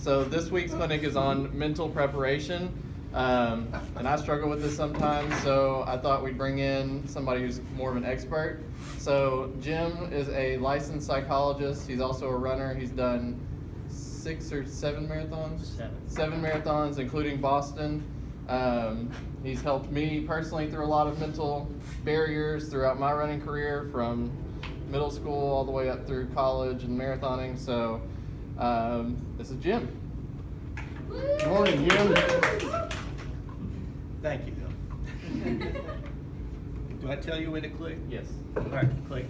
So this week's clinic is on mental preparation, and I struggle with this sometimes, so I thought we'd bring in somebody who's more of an expert. So Jim is a licensed psychologist. He's also a runner. He's done 6 or 7 marathons? 7 marathons, including Boston. He's helped me personally through a lot of mental barriers throughout my running career, from middle school all the way up through college and marathoning. So this is Jim. Good morning, Jim. Thank you, Bill. Do I tell you when to click? Yes. All right, click.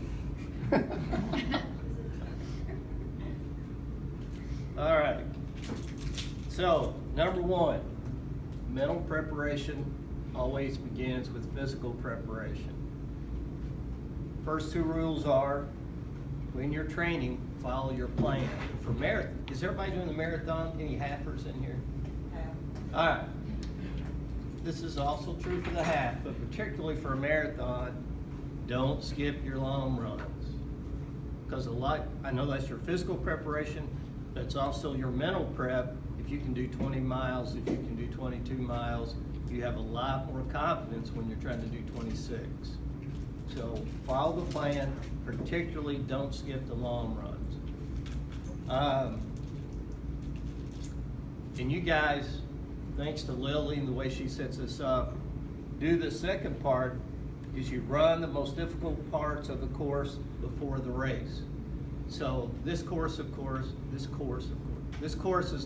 All right. So, number 1, mental preparation always begins with physical preparation. First 2 rules are, when you're training, follow your plan. For marathon, is everybody doing the marathon? Any halfers in here? All right. This is also true for the half, but particularly for a marathon, don't skip your long runs. Because I know that's your physical preparation, but it's also your mental prep. If you can do 20 miles, if you can do 22 miles, you have a lot more confidence when you're trying to do 26. So follow the plan, particularly don't skip the long runs. And you guys, thanks to Lily and the way she sets this up, do the second part is you run the most difficult parts of the course before the race. So this course is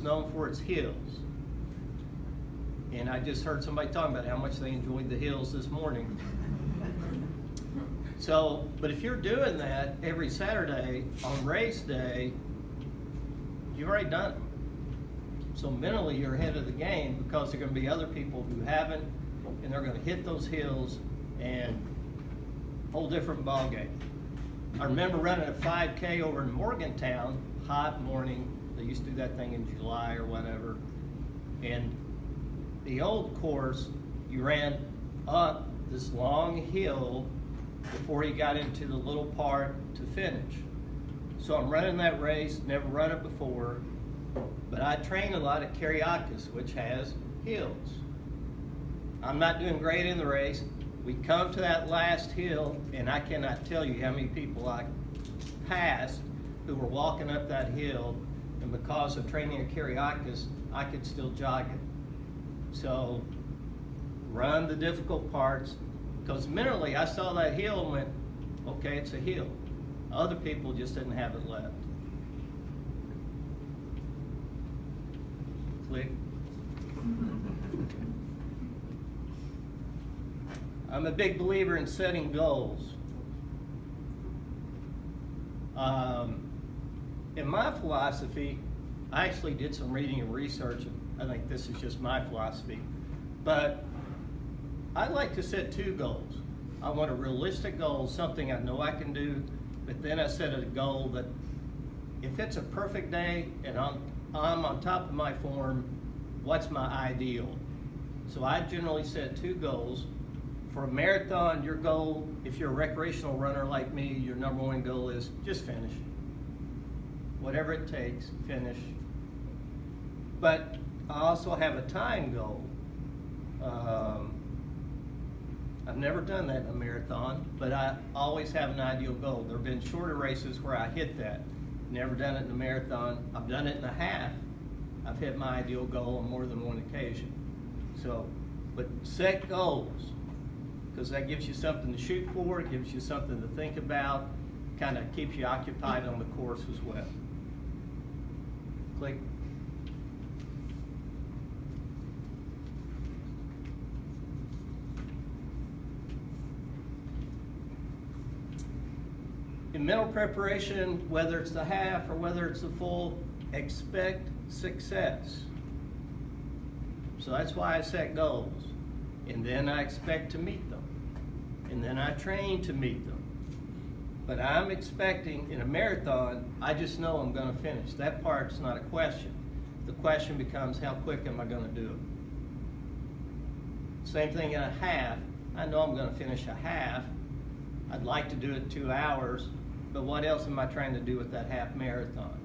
known for its hills. And I just heard somebody talking about how much they enjoyed the hills this morning. So, but if you're doing that every Saturday on race day, you've already done it. So mentally you're ahead of the game, because there are going to be other people who haven't, and they're going to hit those hills, and whole different ball game. I remember running a 5K over in Morgantown, hot morning. They used to do that thing in July or whatever. And the old course, you ran up this long hill before you got into the little part to finish. So I'm running that race, never run it before, but I train a lot at Caracas, which has hills. I'm not doing great in the race. We come to that last hill, and I cannot tell you how many people I passed who were walking up that hill, and because of training at Caracas, I could still jog it. So run the difficult parts, because mentally I saw that hill and went, okay, it's a hill. Other people just didn't have it left. Click. I'm a big believer in setting goals. In my philosophy, I actually did some reading and research, and I think this is just my philosophy, but I like to set 2 goals. I want a realistic goal, something I know I can do, but then I set a goal that if it's a perfect day and I'm on top of my form, what's my ideal? So I generally set 2 goals. For a marathon, your goal, if you're a recreational runner like me, your number 1 goal is just finish. Whatever it takes, finish. But I also have a time goal. I've never done that in a marathon, but I always have an ideal goal. There have been shorter races where I hit that. Never done it in a marathon. I've done it in a half. I've hit my ideal goal on more than 1 occasion. So, but set goals, because that gives you something to shoot for, it gives you something to think about, kind of keeps you occupied on the course as well. Click. In mental preparation, whether it's the half or whether it's the full, expect success. So that's why I set goals. And then I expect to meet them. And then I train to meet them. But I'm expecting, in a marathon, I just know I'm going to finish. That part's not a question. The question becomes, how quick am I going to do it? Same thing in a half. I know I'm going to finish a half. I'd like to do it 2 hours, but what else am I trying to do with that half marathon?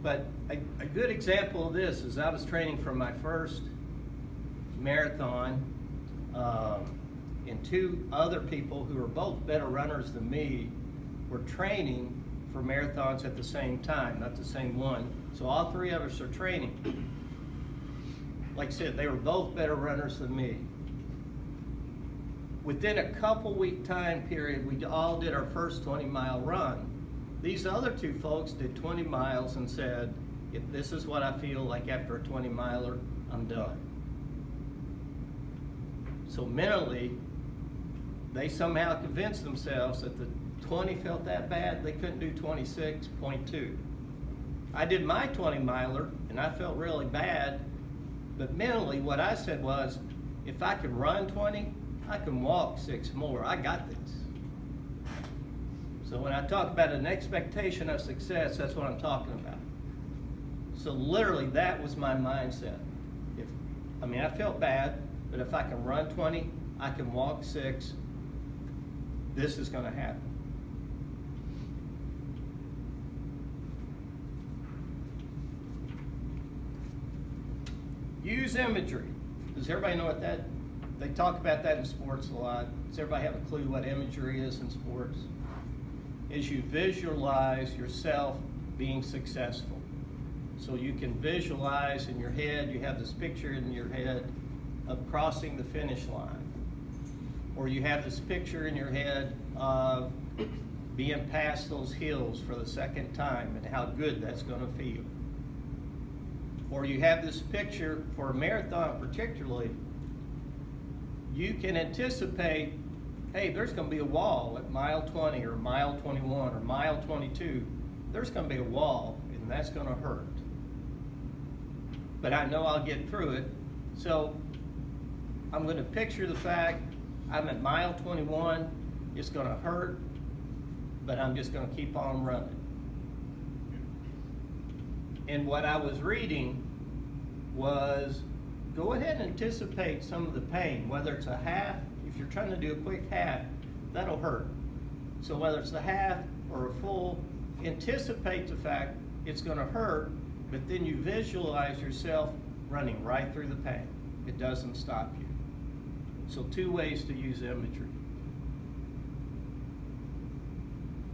But a good example of this is I was training for my first marathon, and two other people who are both better runners than me were training for marathons at the same time, not the same one. So all three of us are training. Like I said, they were both better runners than me. Within a couple week time period, we all did our first 20-mile run. These other two folks did 20 miles and said, if this is what I feel like after a 20-miler, I'm done. So mentally, they somehow convinced themselves that the 20 felt that bad, they couldn't do 26.2. I did my 20-miler, and I felt really bad, but mentally what I said was, if I can run 20, I can walk 6 more. I got this. So when I talk about an expectation of success, that's what I'm talking about. So literally, that was my mindset. I felt bad, but if I can run 20, I can walk 6, this is gonna happen. Use imagery. Does everybody know what that, they talk about that in sports a lot. Does everybody have a clue what imagery is in sports? Is you visualize yourself being successful. So you can visualize in your head, you have this picture in your head of crossing the finish line. Or you have this picture in your head of being past those hills for the second time and how good that's gonna feel. Or you have this picture for a marathon particularly, you can anticipate, hey, there's gonna be a wall at mile 20 or mile 21 or mile 22. There's gonna be a wall and that's gonna hurt. But I know I'll get through it. So I'm gonna picture the fact I'm at mile 21, it's gonna hurt, but I'm just gonna keep on running. And what I was reading was, go ahead and anticipate some of the pain, whether it's a half, if you're trying to do a quick half, that'll hurt. So whether it's a half or a full, anticipate the fact it's gonna hurt, but then you visualize yourself running right through the pain. It doesn't stop you. So 2 ways to use imagery.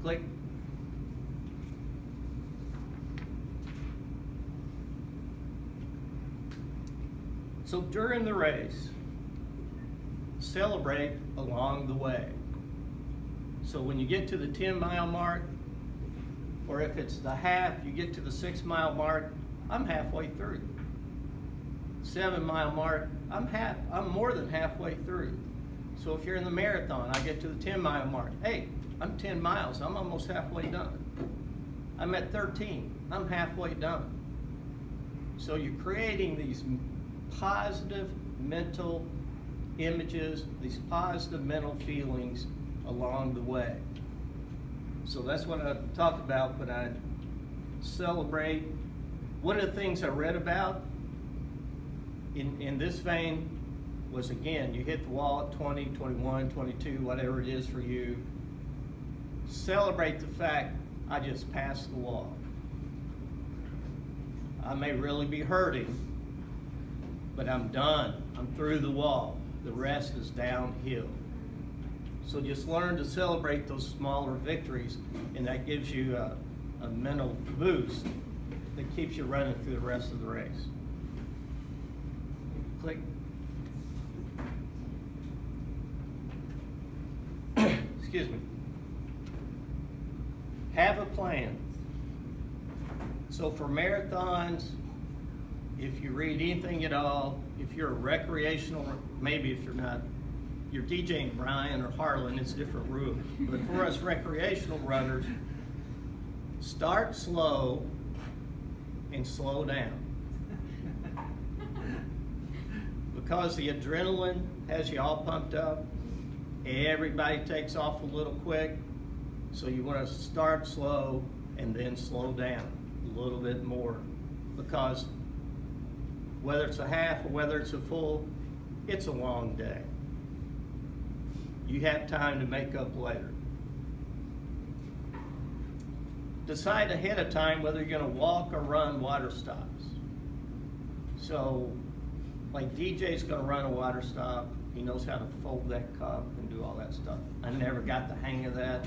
Click. So during the race, celebrate along the way. So when you get to the 10-mile mark, or if it's the half, you get to the 6-mile mark, I'm halfway through. 7-mile mark, I'm more than halfway through. So if you're in the marathon, I get to the 10-mile mark. Hey, I'm 10 miles, I'm almost halfway done. I'm at 13, I'm halfway done. So you're creating these positive mental images, these positive mental feelings along the way. So that's what I talk about when I celebrate. One of the things I read about in this vein was, again, you hit the wall at 20, 21, 22, whatever it is for you. Celebrate the fact I just passed the wall. I may really be hurting, but I'm done. I'm through the wall. The rest is downhill. So just learn to celebrate those smaller victories, and that gives you a mental boost that keeps you running through the rest of the race. Click. Excuse me. Have a plan. So for marathons, if you read anything at all, if you're a recreational, maybe if you're not, you're DJing Brian or Harlan, it's different rules. But for us recreational runners, start slow and slow down. Because the adrenaline has you all pumped up, everybody takes off a little quick, so you want to start slow and then slow down a little bit more. Because whether it's a half or whether it's a full, it's a long day. You have time to make up later. decide ahead of time whether you're gonna walk or run water stops. So, like DJ's gonna run a water stop, he knows how to fold that cup and do all that stuff. I never got the hang of that.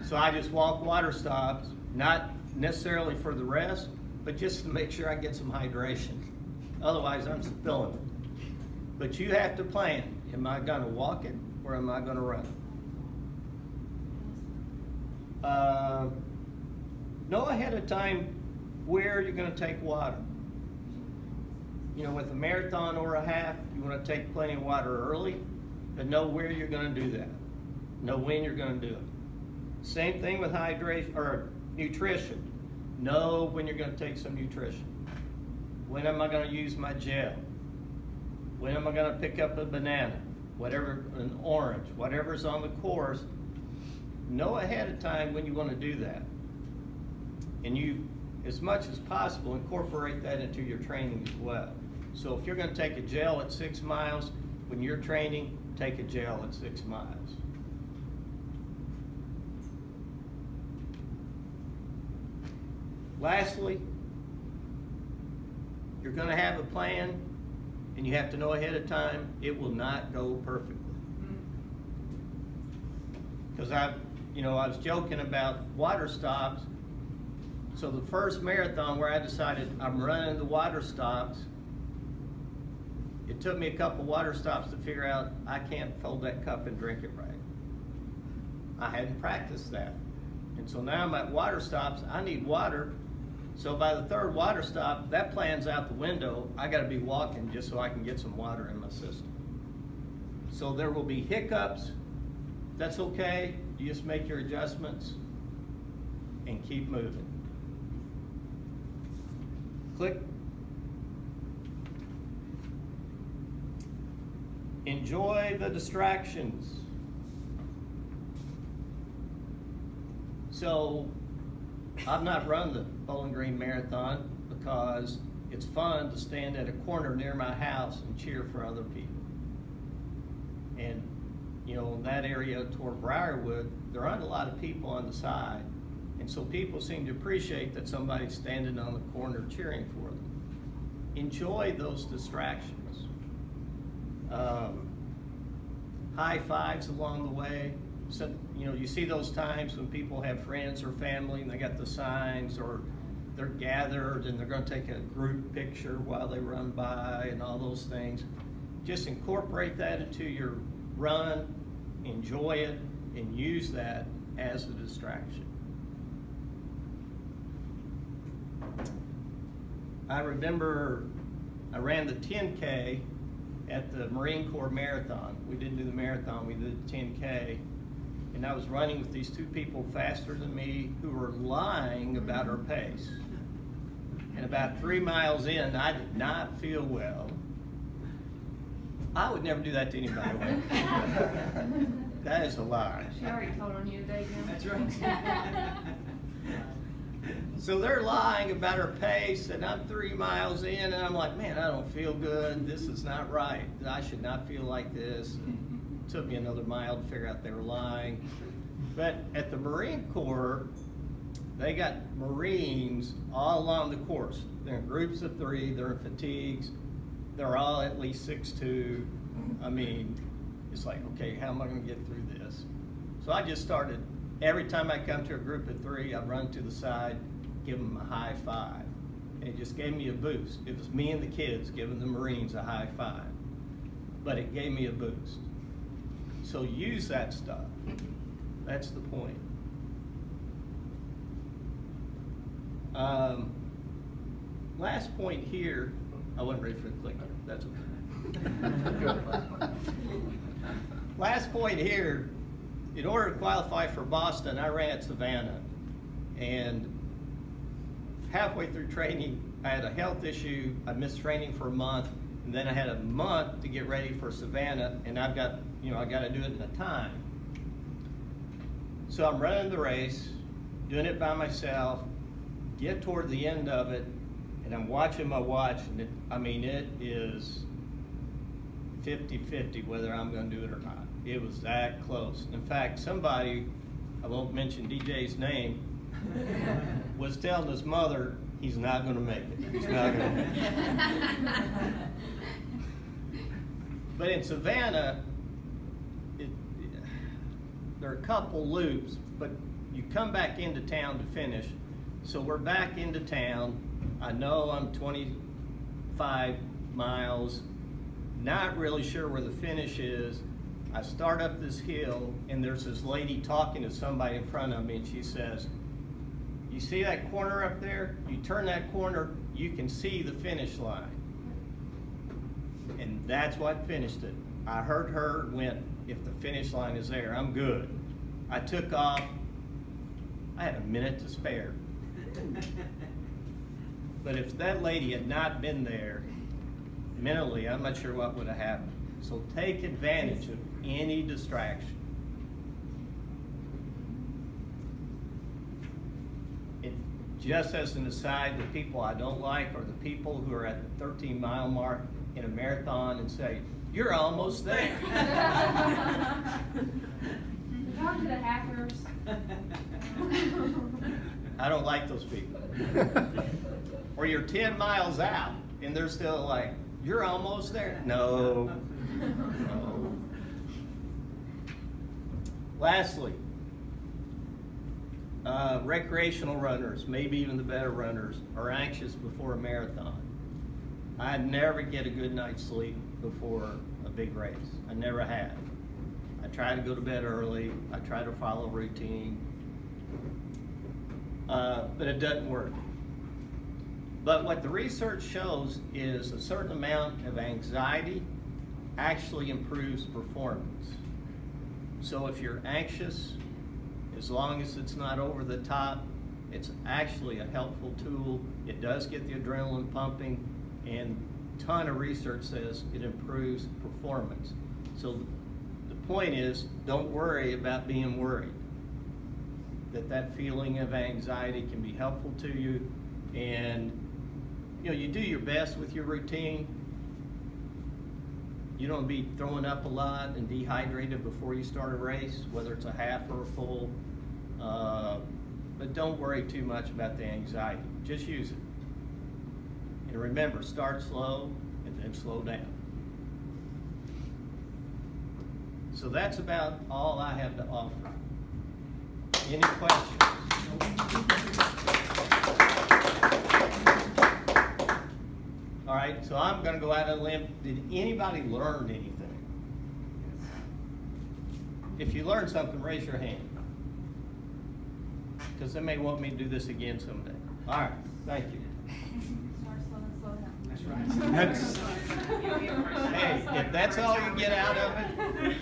So I just walk water stops, not necessarily for the rest, but just to make sure I get some hydration. Otherwise, I'm spilling it. But you have to plan, am I gonna walk it or am I gonna run it? Know ahead of time where you're gonna take water. You know, with a marathon or a half, you wanna take plenty of water early, but know where you're gonna do that. Know when you're gonna do it. Same thing with hydration or nutrition. Know when you're gonna take some nutrition. When am I gonna use my gel? When am I gonna pick up a banana? Whatever, an orange, whatever's on the course, know ahead of time when you wanna do that. And you, as much as possible, incorporate that into your training as well. So if you're gonna take a gel at 6 miles, when you're training, take a gel at 6 miles. Lastly, you're gonna have a plan, and you have to know ahead of time, it will not go perfectly. Because I was joking about water stops. So the first marathon where I decided I'm running the water stops, it took me a couple water stops to figure out I can't fold that cup and drink it right. I hadn't practiced that. And so now I'm at water stops, I need water. So by the third water stop, that plan's out the window. I gotta be walking just so I can get some water in my system. So there will be hiccups. That's okay. You just make your adjustments and keep moving. Click. Enjoy the distractions. So I've not run the Bowling Green Marathon because it's fun to stand at a corner near my house and cheer for other people. And you know, in that area toward Briarwood, there aren't a lot of people on the side. And so people seem to appreciate that somebody's standing on the corner cheering for them. Enjoy those distractions. High fives along the way. So, you know, you see those times when people have friends or family and they got the signs, or they're gathered and they're gonna take a group picture while they run by and all those things. Just incorporate that into your run, enjoy it, and use that as a distraction. I remember I ran the 10K at the Marine Corps Marathon. We didn't do the marathon, we did the 10K. And I was running with these two people faster than me who were lying about our pace. And about 3 miles in, I did not feel well. I would never do that to anybody. That is a lie. She already told on you today, Jim. That's right. So they're lying about her pace, and I'm 3 miles in, and I'm like, man, I don't feel good. This is not right. I should not feel like this. It took me another mile to figure out they were lying. But at the Marine Corps, they got Marines all along the course. They're in groups of 3, they're in fatigues. They're all at least 6'2". I mean, it's like, okay, how am I gonna get through this? So I just started, every time I come to a group of 3, I'd run to the side, give them a high five. And it just gave me a boost. It was me and the kids giving the Marines a high five. But it gave me a boost. So use that stuff. That's the point. Last point here, I wasn't ready for the clicker, that's okay. Last point here, in order to qualify for Boston, I ran at Savannah. And halfway through training, I had a health issue. I missed training for a month, and then I had a month to get ready for Savannah, and I got to do it in a time. So I'm running the race, doing it by myself, get toward the end of it, and I'm watching my watch, and it is 50-50 whether I'm gonna do it or not. It was that close. In fact, somebody I won't mention DJ's name, was telling his mother he's not gonna make it. He's not gonna make it. But in Savannah, there are a couple loops, but you come back into town to finish. So we're back into town. I know I'm 25 miles, not really sure where the finish is. I start up this hill and there's this lady talking to somebody in front of me, and she says, "You see that corner up there? You turn that corner, you can see the finish line." And that's what finished it. I heard her, went, "If the finish line is there, I'm good." I took off. I had a minute to spare. But if that lady had not been there, mentally, I'm not sure what would have happened. So take advantage of any distraction. Just as an aside, the people I don't like are the people who are at the 13-mile mark in a marathon and say, "You're almost there." Talk to the hackers. I don't like those people. Or you're 10 miles out and they're still like, "You're almost there." No. No. Lastly, recreational runners, maybe even the better runners, are anxious before a marathon. I never get a good night's sleep before a big race. I never have. I try to go to bed early. I try to follow routine. But it doesn't work. But what the research shows is a certain amount of anxiety actually improves performance. So if you're anxious, as long as it's not over the top, it's actually a helpful tool. It does get the adrenaline pumping, and a ton of research says it improves performance. So the point is, don't worry about being worried. That feeling of anxiety can be helpful to you, and you do your best with your routine. You don't be throwing up a lot and dehydrated before you start a race, whether it's a half or a full. But don't worry too much about the anxiety. Just use it. And remember, start slow and then slow down. So that's about all I have to offer. Any questions? All right, so I'm going to go out on a limb. Did anybody learn anything? If you learned something, raise your hand. Because they may want me to do this again someday. All right, thank you. Start slow and slow down. That's right. Hey, if that's all you get out of it,